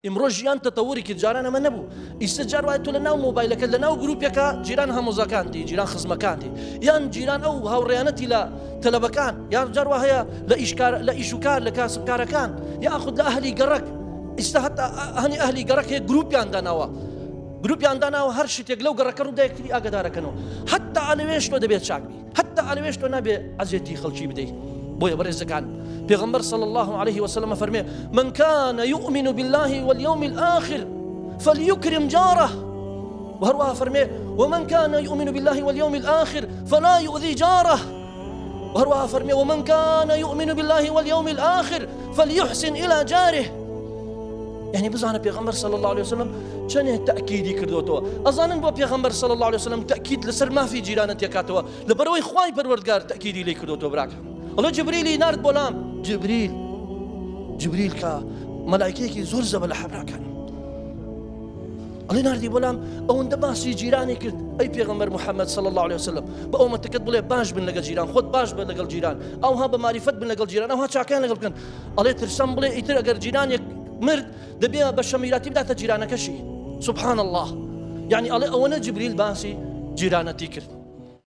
ئمڕۆ ژیان تەتەووڕێکی جارانەمە نەبوو. ئیستا جار وایە تۆ لە ناو مۆبایلەکە لە ناو گروپێکە جیران هەمۆزەکانتی، جیران خزمەکانتی، یان جیران ئەو هاوڕێیانەتی لە تەلەبەکان، یان جار وا هەیە لە ئیشوکار لە کاسبکارەکان، یاخود لە ئەهلی گەڕەک. ئیستا هەتا هەنی ئەهلی گەڕەک هەیە گروپیان داناوە هەر شتێک لەو گەڕەکە ڕوودا یەکتری ئاگادارەکەنەوە. هەتا ئەلەوێش تۆ دەبێت چاکبی، هەتا ئەلەوێش تۆ نابێ عەزیەتی خەڵکی بدەیت. بۆیە بەڕێزەکان پێغەمبەر صلى الله عليه وسلم فەرمێ من كان يؤمن بالله واليوم الآخر فليكرم جاره. وهروها فرمي ومن كان يؤمن بالله واليوم الآخر فلا يؤذي جاره. وهروها فرمي ومن كان يؤمن بالله واليوم الآخر فليحسن إلى جاره. يعني بزعنا بيغمبر صلى الله عليه وسلم چنه تأكيدي كردوتوا أظنن بو بيغمبر صلى الله عليه وسلم تأكيد لسر ما في جيرانة يكاتوا لبروي خواي پروردگار تأكيدي لي كردوتوا براك. الله جبريل نارد بولام جبريل كا ملائكة زور زبل حبراكان الله ناردی بۆلام ئەوەندە باسی جیرانی کرد ئەی پێغەمبەر محەممەد صلی الله عليه وسلم بە ئەومەتەکەت بڵێ باش بن لەگەڵ جیران، خۆت باش بە لەگەڵ جیران، ئەوها بە معریفەت بن لەگەڵ جیران، ئەوها چاکیان لەگەڵ بکەن. ئەڵێ ترسەم بڵێ ئیتر ئەگەر جیرانێک مرد دەبێ بە شەمیراتی بداتە جیرانەکەشی. سبحان الله. يعني ئەڵێ ئەوەنە جبریل باسی جیرانەتی کرد.